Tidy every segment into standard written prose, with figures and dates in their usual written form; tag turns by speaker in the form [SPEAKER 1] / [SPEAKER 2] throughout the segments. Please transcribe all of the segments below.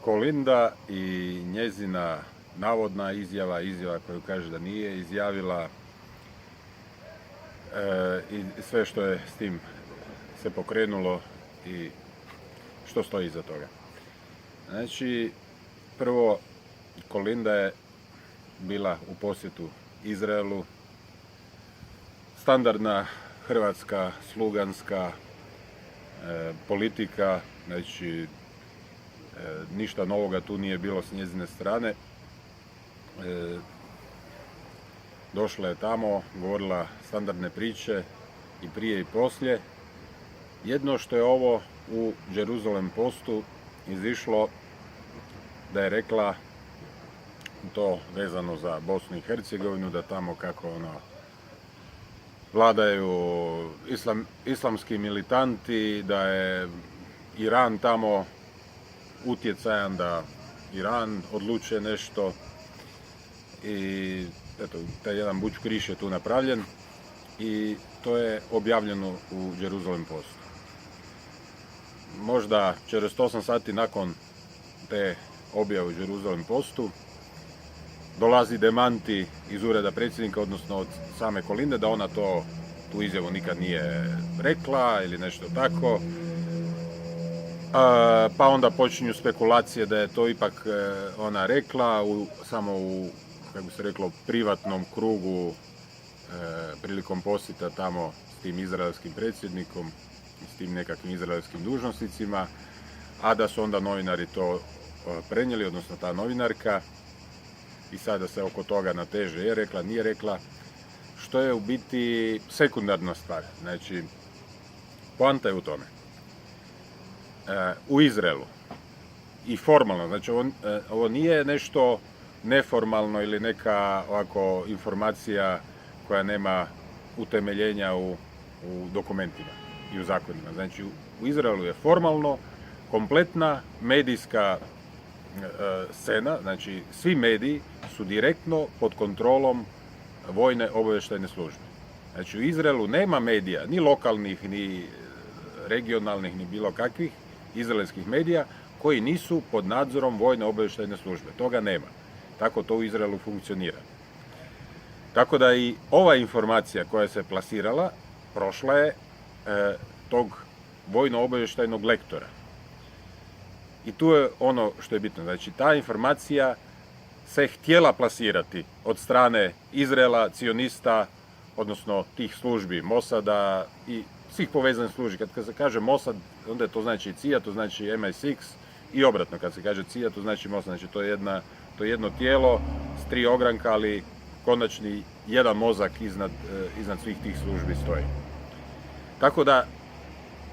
[SPEAKER 1] Kolinda i njezina navodna izjava koju kaže da nije izjavila i sve što je s tim se pokrenulo i što stoji iza toga. Znači, prvo, Kolinda je bila u posjetu Izraelu, standardna hrvatska sluganska politika, znači ništa novoga tu nije bilo s njezine strane. Došla je tamo, govorila standardne priče i prije i poslije. Jedno što je ovo u Jerusalem Postu izišlo da je rekla to vezano za Bosnu i Hercegovinu, da tamo kako vladaju islamski militanti, da je Iran tamo utjecajan, da Iran odlučuje nešto i eto, taj jedan buč križ je tu napravljen i to je objavljeno u Jerusalem Postu. Možda 48 sati nakon te objave u Jerusalem Postu dolazi demanti iz ureda predsjednika, odnosno od same Kolinde, da ona tu izjavu nikad nije rekla ili nešto tako. Pa onda počinju spekulacije da je to ipak ona rekla samo u, kako bi se reklo, privatnom krugu prilikom posjeta tamo s tim izraelskim predsjednikom, s tim nekakvim izraelskim dužnosnicima, a da su onda novinari to prenijeli, odnosno ta novinarka, i sada se oko toga nateže, je rekla, nije rekla, što je u biti sekundarna stvar. Znači, poanta je u tome. U Izraelu i formalno, znači ovo nije nešto neformalno ili neka ovako informacija koja nema utemeljenja u dokumentima i u zakonima. Znači, u Izraelu je formalno kompletna medijska scena, znači svi mediji su direktno pod kontrolom vojne obavještajne službe. Znači, u Izraelu nema medija, ni lokalnih, ni regionalnih, ni bilo kakvih izraelskih medija koji nisu pod nadzorom vojne obavještajne službe. Toga nema. Tako to u Izraelu funkcionira. Tako da i ova informacija koja se plasirala prošla je tog vojno-obavještajnog lektora. I tu je ono što je bitno. Znači, ta informacija se htjela plasirati od strane Izraela, cionista, odnosno tih službi, Mosada i svih povezanih službi. Kad se kaže Mossad, onda to znači CIA, to znači MI6 i obratno. Kad se kaže CIA, to znači Mossad. Znači, to je jedno tijelo s 3 ogranka, ali konačni jedan mozak iznad svih tih službi stoji. Tako da,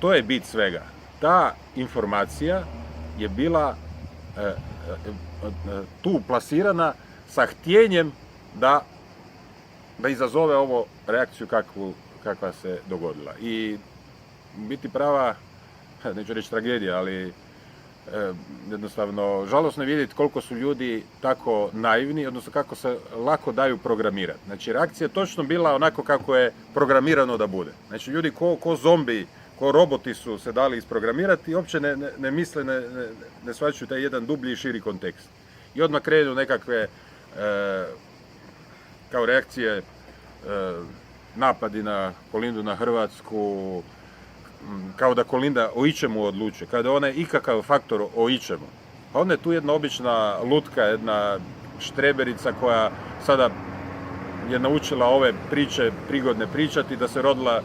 [SPEAKER 1] to je bit svega. Ta informacija je bila tu plasirana sa htjenjem da izazove ovo reakciju kakva se dogodila. I biti prava, neću reći tragedija, ali jednostavno žalosno je vidjeti koliko su ljudi tako naivni, odnosno kako se lako daju programirati. Znači, reakcija je točno bila onako kako je programirano da bude. Znači, ljudi ko zombi, ko roboti su se dali isprogramirati i uopće ne misle, ne shvaćaju taj jedan dublji i širi kontekst. I odmah krenu nekakve kao reakcije napadi na Kolindu, na Hrvatsku, kao da Kolinda o ičemu odlučuje, kao da ona je ikakav faktor o ičemu. Pa onda je tu jedna obična lutka, jedna štreberica koja sada je naučila ove priče prigodne pričati, da se rodila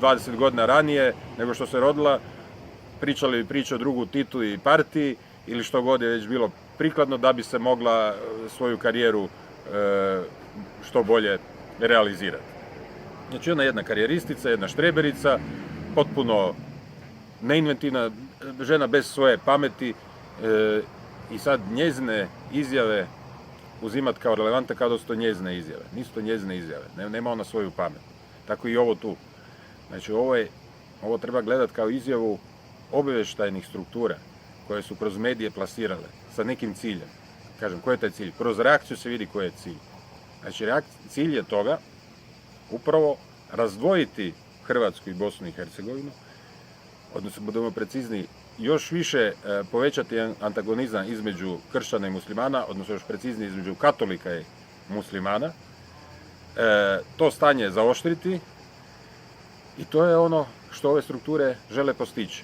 [SPEAKER 1] 20 godina ranije nego što se rodila, pričali priče o drugu Titu i partiji ili što god je već bilo prikladno da bi se mogla svoju karijeru što bolje realizirati. Znači, ona je jedna karijeristica, jedna štreberica, potpuno neinventivna, žena bez svoje pameti i sad njezine izjave uzimati kao relevantne kao da su to njezine izjave. Nisu to njezine izjave, nema ona svoju pamet. Tako i ovo tu. Znači, ovo treba gledati kao izjavu obavještajnih struktura koje su kroz medije plasirale sa nekim ciljem. Kažem, koji je taj cilj? Kroz reakciju se vidi koji je cilj. Znači, cilj je toga upravo razdvojiti Hrvatsku i Bosnu i Hercegovinu, odnosno, budemo precizni, još više povećati antagonizam između kršćana i muslimana, odnosno još preciznije između katolika i muslimana, to stanje zaoštriti i to je ono što ove strukture žele postići.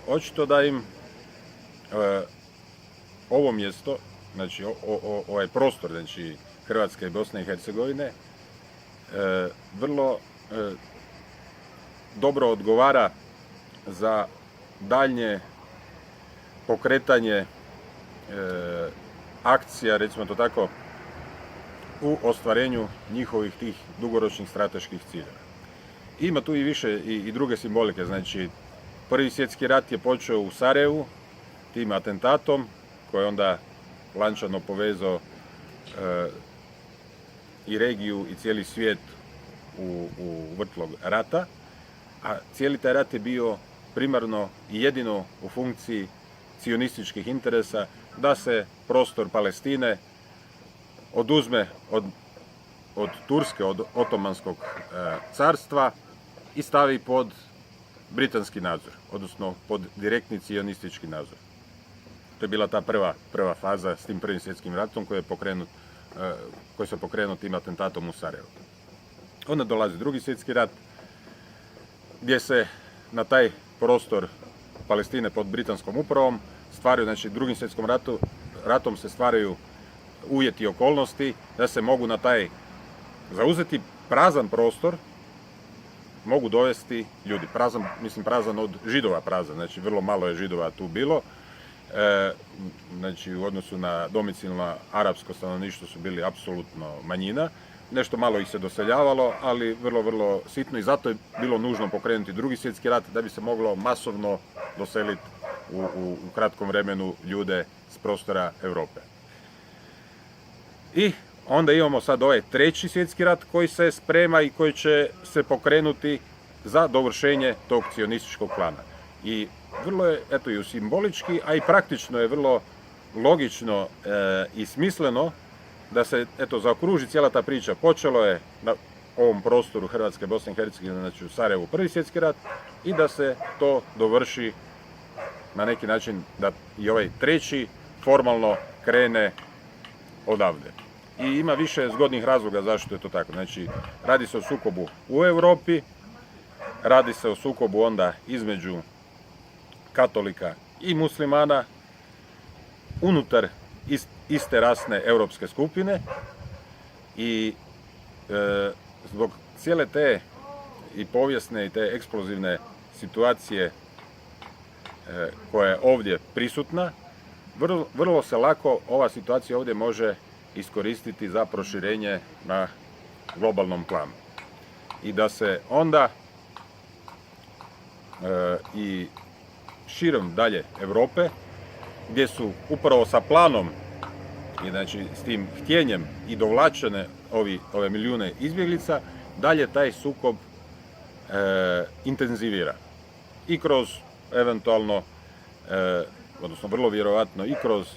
[SPEAKER 1] Očito da im ovo mjesto, znači ovaj prostor, znači Hrvatske i Bosne i Hercegovine, vrlo dobro odgovara za daljnje pokretanje akcija, recimo to tako, u ostvarenju njihovih tih dugoročnih strateških ciljeva. Ima tu i više i druge simbolike, znači Prvi svjetski rat je počeo u Sarajevu tim atentatom koji je onda lančano povezao i regiju i cijeli svijet u vrtlog rata, a cijeli taj rat je bio primarno i jedino u funkciji cionističkih interesa da se prostor Palestine oduzme od Turske, od Otomanskog carstva i stavi pod britanski nadzor, odnosno pod direktni cionistički nadzor. To je bila ta prva faza s tim Prvim svjetskim ratom koji se pokrenuo tim atentatom u Sarajevu. Onda dolazi Drugi svjetski rat, gdje se na taj prostor Palestine pod britanskom upravom stvaraju, znači Drugim svjetskom ratom se stvaraju uvjeti i okolnosti da se mogu na taj zauzeti prazan prostor mogu dovesti ljudi. Prazan od Židova prazan, znači vrlo malo je Židova tu bilo. Znači u odnosu na domicilno arapsko stanovništvo su bili apsolutno manjina. Nešto malo ih se doseljavalo, ali vrlo, vrlo sitno i zato je bilo nužno pokrenuti Drugi svjetski rat da bi se moglo masovno doseliti u kratkom vremenu ljude s prostora Europe. I onda imamo sad ovaj Treći svjetski rat koji se sprema i koji će se pokrenuti za dovršenje tog cionističkog plana. I vrlo je, eto i simbolički, a i praktično je vrlo logično i smisleno da se, eto, zaokruži cijela ta priča. Počelo je na ovom prostoru Hrvatske, Bosne i Hercegovine, znači u Sarajevu Prvi svjetski rat i da se to dovrši na neki način da i ovaj treći formalno krene odavde. I ima više zgodnih razloga zašto je to tako. Znači, radi se o sukobu u Europi, radi se o sukobu onda između katolika i muslimana unutar iste rasne europske skupine i zbog cijele te i povijesne i te eksplozivne situacije koja je ovdje prisutna, vrlo se lako ova situacija ovdje može iskoristiti za proširenje na globalnom planu. I da se onda i širom dalje Europe, gdje su upravo sa planom i znači s tim htjenjem i dovlačene ove milijune izbjeglica, dalje taj sukob intenzivira. I kroz eventualno, odnosno vrlo vjerojatno i kroz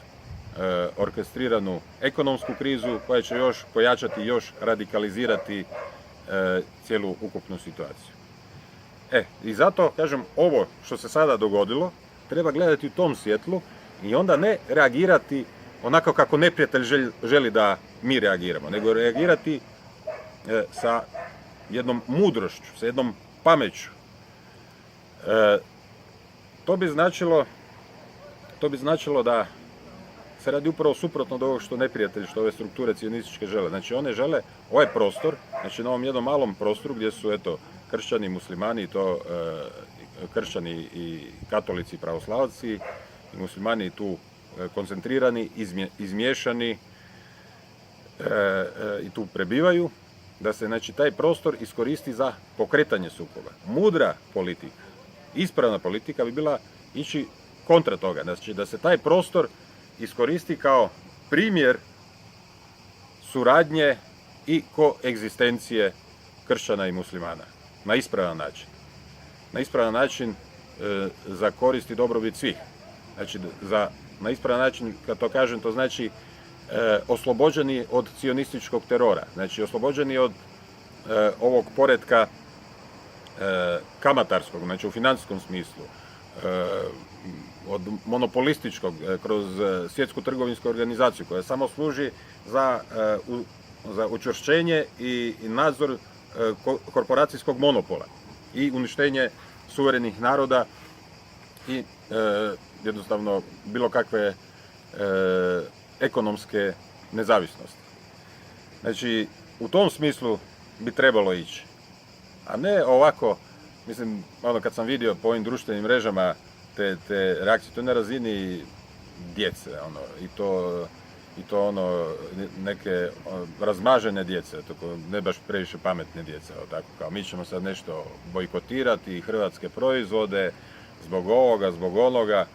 [SPEAKER 1] orkestriranu ekonomsku krizu koja će još pojačati i još radikalizirati cijelu ukupnu situaciju. I zato, kažem, ovo što se sada dogodilo treba gledati u tom svjetlu i onda ne reagirati onako kako neprijatelj želi da mi reagiramo, nego reagirati sa jednom mudrošću, sa jednom pameću. To bi značilo da se radi upravo suprotno od ovog što neprijatelji, što ove strukture cionističke žele. Znači one žele ovaj prostor, znači na ovom jednom malom prostoru gdje su eto kršćani, muslimani i to kršćani i katolici, pravoslavci i muslimani tu koncentrirani, izmiješani i tu prebivaju, da se znači taj prostor iskoristi za pokretanje sukoba. Mudra politika, ispravna politika bi bila ići kontra toga, znači da se taj prostor iskoristi kao primjer suradnje i koegzistencije kršćana i muslimana na ispravan način. Na ispravan način za korist i dobrobit svih. Znači, na ispravan način, kad to kažem, to znači oslobođeni od cionističkog terora. Znači, oslobođeni od ovog poretka kamatarskog, znači u financijskom smislu, od monopolističkog kroz svjetsku trgovinsku organizaciju koja samo služi za učvršćenje i nadzor korporacijskog monopola i uništenje suverenih naroda i jednostavno bilo kakve ekonomske nezavisnosti. Znači, u tom smislu bi trebalo ići. A ne ovako, mislim, kad sam vidio po ovim društvenim mrežama te reakcije, to je na razini djece, i to neke razmažene djece, ne baš previše pametne djece, tako kao mi ćemo sad nešto bojkotirati, hrvatske proizvode, zbog ovoga, zbog onoga.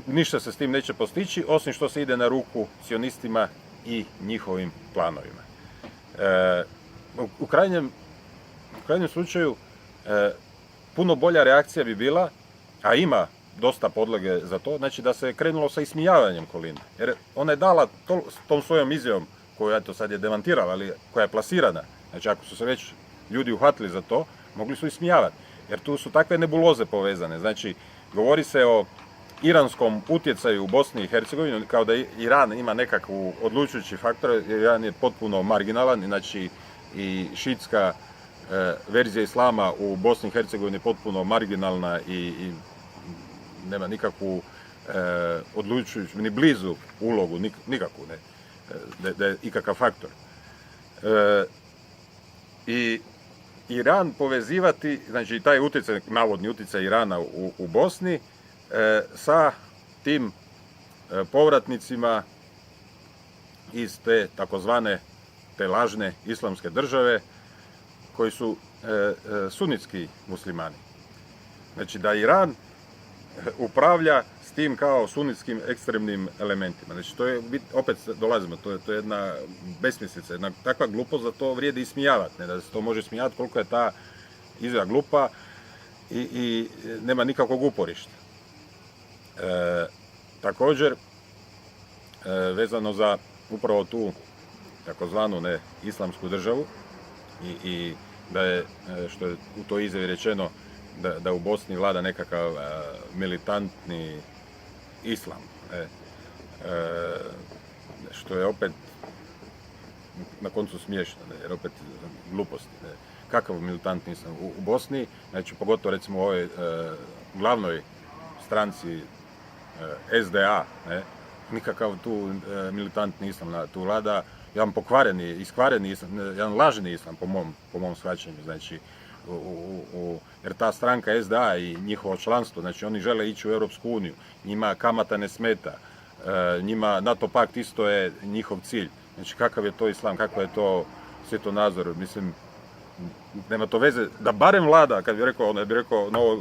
[SPEAKER 1] Ništa se s tim neće postići, osim što se ide na ruku sionistima i njihovim planovima. U krajnjem slučaju, puno bolja reakcija bi bila, a ima dosta podloge za to, znači da se krenulo sa ismijavanjem Kolinde. Jer ona je dala tom svojom izjavom, koju sad je demantirala, ali koja je plasirana, znači ako su se već ljudi uhvatili za to, mogli su ismijavati. Jer tu su takve nebuloze povezane. Znači, govori se o iranskom utjecaju u Bosni i Hercegovini, kao da Iran ima nekakvu odlučujući faktor, jer Iran je potpuno marginalan, znači i šiitska verzija islama u Bosni i Hercegovini je potpuno marginalna i nema nikakvu odlučujuću, ni blizu ulogu, nikakvu, da je ikakav faktor. I Iran povezivati, znači taj utjecaj, navodni utjecaj Irana u Bosni, sa tim povratnicima iz te takozvane te lažne islamske države koji su sunitski muslimani. Znači da Iran upravlja s tim kao sunitskim ekstremnim elementima. Znači to je, opet dolazimo, to je jedna besmislica, jedna takva glupost da to vrijedi ismijavati, ne da se to može smijavati koliko je ta izjava glupa i nema nikakvog uporišta. Također, vezano za upravo tu takozvanu islamsku državu i da je, što je u toj izjavi rečeno, da u Bosni vlada nekakav militantni islam, što je opet na koncu smiješno, jer opet gluposti. Kakav militantni islam u Bosni, znači pogotovo recimo u ovoj glavnoj stranci SDA, nikakav tu militantni islam, tu vlada jedan pokvareni, iskvareni islam, jedan lažni islam po mom shvaćanju, znači jer ta stranka SDA i njihovo članstvo, znači oni žele ići u Europsku uniju, njima kamata ne smeta, njima NATO pakt isto je njihov cilj, znači kakav je to islam, kakav je to svjetonazor, mislim, nema to veze, da barem vlada, kad bi rekao,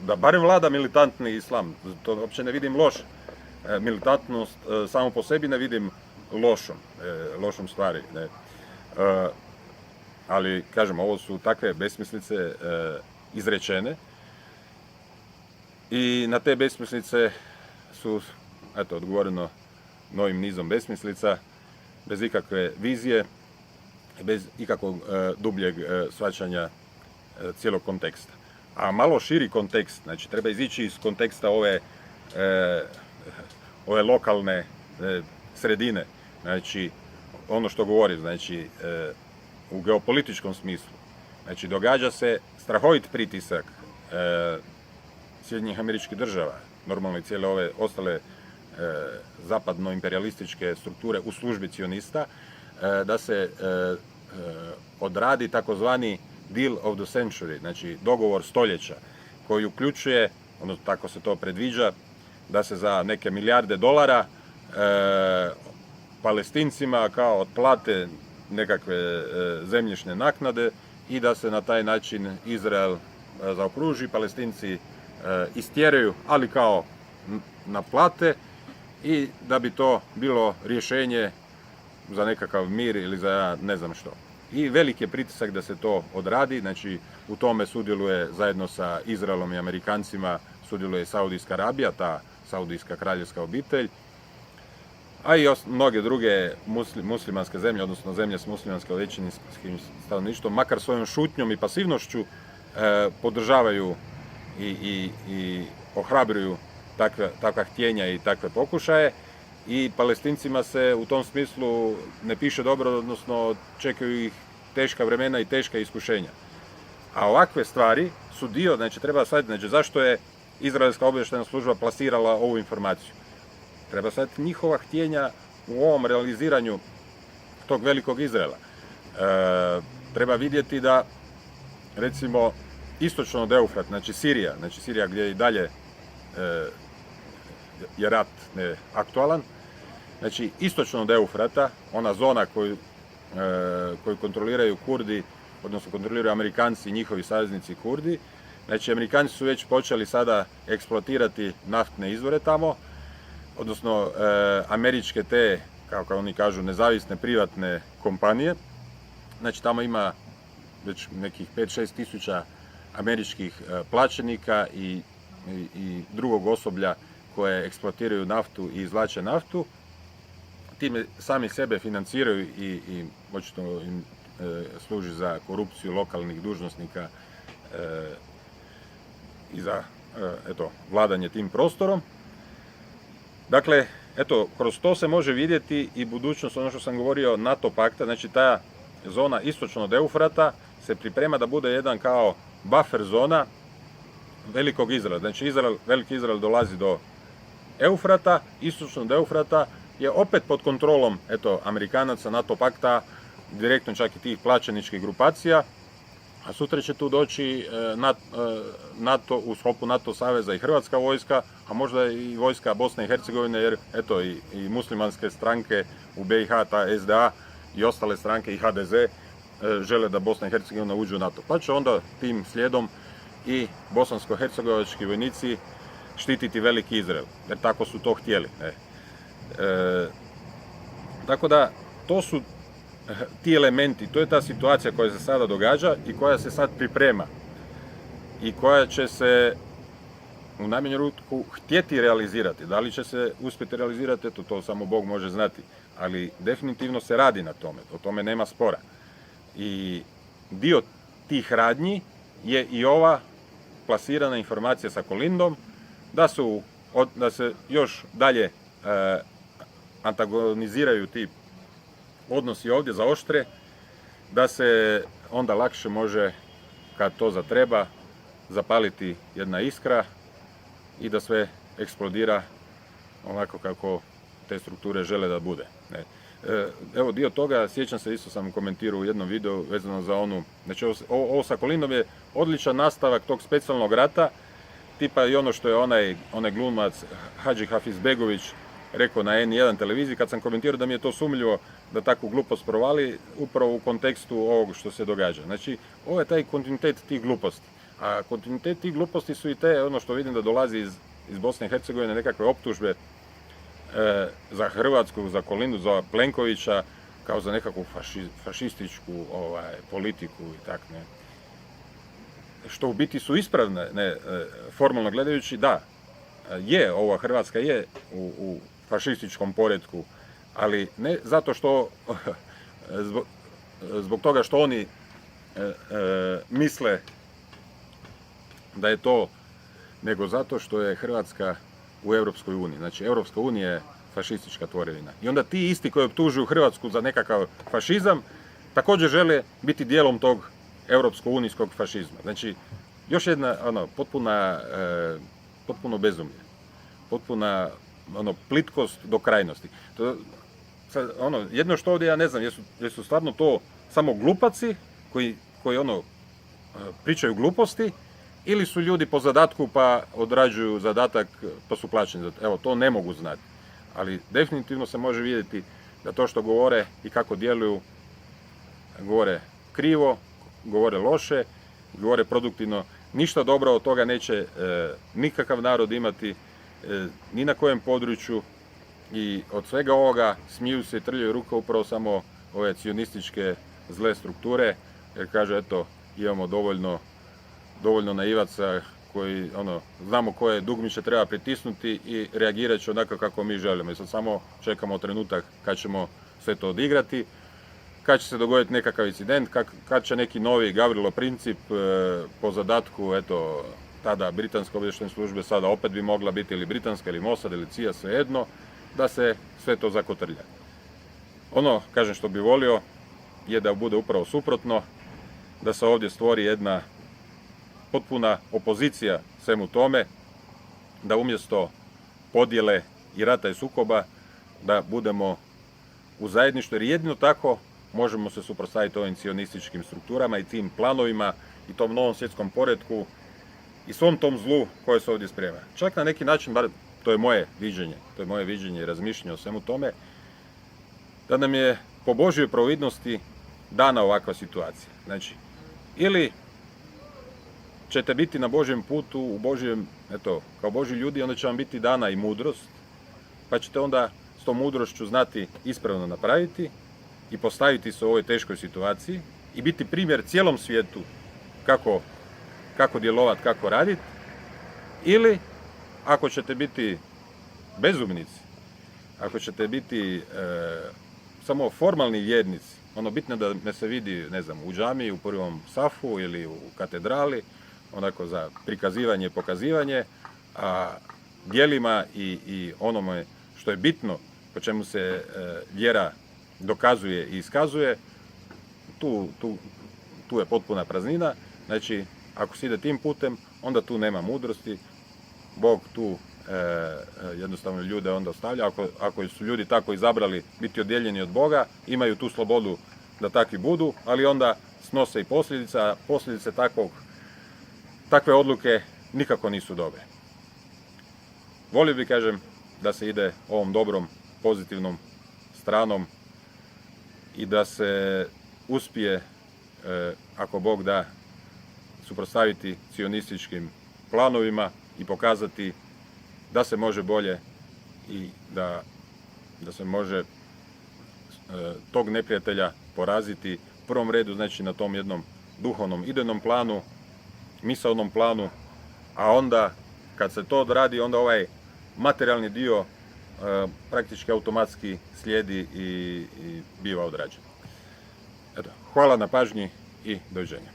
[SPEAKER 1] da barem vlada militantni islam, to uopće ne vidim loš. Militantnost samo po sebi ne vidim lošom stvari. Ali, kažem, ovo su takve besmislice izrečene i na te besmislice su, eto, odgovoreno novim nizom besmislica, bez ikakve vizije, bez ikakvog dubljeg shvaćanja cijelog konteksta. A malo širi kontekst, znači treba izići iz konteksta ove lokalne sredine, znači ono što govori, znači u geopolitičkom smislu, znači događa se strahovit pritisak Sjedinjenih Američkih Država, normalno i cijele ove ostale zapadno-imperialističke strukture u službi cionista, da se odradi takozvani deal of the century, znači dogovor stoljeća, koji uključuje, odnosno tako se to predviđa, da se za neke milijarde dolara Palestincima kao otplate nekakve zemljišne naknade i da se na taj način Izrael zaokruži, Palestinci istjeraju, ali kao naplate, i da bi to bilo rješenje za nekakav mir ili za ne znam što. I veliki je pritisak da se to odradi, znači u tome sudjeluje zajedno sa Izraelom i Amerikancima, sudjeluje Saudijska Arabija, ta Saudijska kraljevska obitelj, a i mnoge druge muslimanske zemlje, odnosno zemlje s muslimanskim većinskim stanovništvom, makar svojom šutnjom i pasivnošću podržavaju i ohrabruju takva htjenja i takve pokušaje i Palestincima se u tom smislu ne piše dobro, odnosno čekaju ih teška vremena i teška iskušenja. A ovakve stvari su dio, znači treba shvatiti, znači zašto je Izraelska obavještajna služba plasirala ovu informaciju. Treba shvatiti njihova htjenja u ovom realiziranju tog velikog Izraela. Treba vidjeti da, recimo, istočno od Eufrat, znači Sirija gdje i dalje je rat aktualan, znači istočno od Eufrata, ona zona koju kontroliraju Kurdi, odnosno kontroliraju Amerikanci i njihovi saveznici Kurdi, znači Amerikanci su već počeli sada eksploatirati naftne izvore tamo, odnosno američke te, kako oni kažu, nezavisne privatne kompanije. Znači tamo ima već nekih 5-6 tisuća američkih plaćenika i drugog osoblja koje eksploatiraju naftu i izvlače naftu. Time sami sebe financiraju i očito im služi za korupciju lokalnih dužnosnika i za vladanje tim prostorom. Dakle, kroz to se može vidjeti i budućnost, ono što sam govorio, NATO pakta, znači ta zona istočno od Eufrata se priprema da bude jedan kao buffer zona velikog Izraela. Znači veliki Izrael dolazi do Eufrata, istočno od Eufrata je opet pod kontrolom Amerikanaca, NATO pakta, direktno čak i tih plaćeničkih grupacija, a sutra će tu doći NATO, u sklopu NATO saveza i Hrvatska vojska, a možda i vojska Bosne i Hercegovine, jer i muslimanske stranke u BiH, ta SDA i ostale stranke i HDZ žele da Bosna i Hercegovina uđu u NATO. Pa će onda tim slijedom i bosansko-hercegovački vojnici štititi veliki Izrael, jer tako su to htjeli. Tako da, to su ti elementi, to je ta situacija koja se sada događa i koja se sad priprema i koja će se u najmanju ruku htjeti realizirati. Da li će se uspjeti realizirati, to samo Bog može znati, ali definitivno se radi na tome, o tome nema spora. I dio tih radnji je i ova plasirana informacija sa Kolindom, da se još dalje antagoniziraju ti odnosi ovdje zaoštre, da se onda lakše može, kad to zatreba, zapaliti jedna iskra i da sve eksplodira onako kako te strukture žele da bude. Evo, dio toga, sjećam se, isto sam komentirao u jednom videu vezano za onu, znači ovo sa Kolindom je odličan nastavak tog specijalnog rata, tipa i ono što je onaj glumac Hadži Hafizbegović rekao na N1 televiziji, kad sam komentirao da mi je to sumnjivo da takvu glupost provali, upravo u kontekstu ovog što se događa. Znači, ovo je taj kontinuitet tih gluposti. A kontinuitet tih gluposti su i te, ono što vidim da dolazi iz Bosne i Hercegovine, nekakve optužbe za Hrvatsku, za Kolindu, za Plenkovića, kao za nekakvu fašističku politiku i tak, ne. Što u biti su ispravne, formalno gledajući, da, ova Hrvatska je u fašističkom poretku, ali ne zato što, zbog toga što oni misle da je to, nego zato što je Hrvatska u Europskoj uniji. Znači, Europska unija je fašistička tvorevina. I onda ti isti koji optužuju Hrvatsku za nekakav fašizam, također žele biti dijelom tog europsko-unijskog fašizma. Znači, još jedna potpuno bezumlje, potpuna plitkost do krajnosti. Jedno što ovdje ja ne znam, jesu stvarno to samo glupaci koji pričaju gluposti, ili su ljudi po zadatku pa odrađuju zadatak pa su plaćeni za to. Evo, to ne mogu znati. Ali definitivno se može vidjeti da to što govore i kako djeluju, govore krivo, govore loše, govore produktivno. Ništa dobro od toga neće nikakav narod imati, ni na kojem području, i od svega ovoga smiju se i trljaju ruke upravo samo ove cionističke zle strukture, jer kaže, eto, imamo dovoljno naivaca koji, znamo koje dugmiće treba pritisnuti i reagirat će onako kako mi želimo. I sad samo čekamo trenutak kad ćemo sve to odigrati, kad će se dogoditi nekakav incident, kad će neki novi Gavrilo Princip po zadatku, tada britanske obavještajne službe, sada opet bi mogla biti ili britanska ili Mossad ili CIA, svejedno, da se sve to zakotrlja. Ono, kažem, što bi volio je da bude upravo suprotno, da se ovdje stvori jedna potpuna opozicija svemu tome, da umjesto podjele i rata i sukoba, da budemo u zajedništvu, jer jedino tako možemo se suprotstaviti ovim cionističkim strukturama i tim planovima i tom novom svjetskom poretku i svom tom zlu koje se ovdje sprema. Čak na neki način, bar to je moje viđenje i razmišljanje o svemu tome, da nam je po Božjoj providnosti dana ovakva situacija. Znači, ili ćete biti na Božjem putu, u Božjem, kao Božji ljudi, onda će vam biti dana i mudrost, pa ćete onda s tom mudrošću znati ispravno napraviti i postaviti se u ovoj teškoj situaciji i biti primjer cijelom svijetu kako djelovati, kako raditi. Ili, ako ćete biti bezumnici, ako ćete biti samo formalni vjernici, ono bitno da me se vidi, ne znam, u džamiji, u prvom safu ili u katedrali, onako za prikazivanje i pokazivanje, a djelima i onome što je bitno, po čemu se vjera dokazuje i iskazuje, tu je potpuna praznina. Znači, ako se ide tim putem, onda tu nema mudrosti, Bog tu jednostavno ljude onda ostavlja. Ako su ljudi tako izabrali biti odjeljeni od Boga, imaju tu slobodu da takvi budu, ali onda snose i posljedice, a posljedice takve odluke nikako nisu dobre. Volio bih, kažem, da se ide ovom dobrom, pozitivnom stranom i da se uspije, ako Bog da, suprotstaviti cionističkim planovima i pokazati da se može bolje i da se može tog neprijatelja poraziti u prvom redu, znači na tom jednom duhovnom idejnom planu, misaonom planu, a onda kad se to odradi, onda ovaj materijalni dio praktički automatski slijedi i biva odrađen. Eto, hvala na pažnji i doviđenja.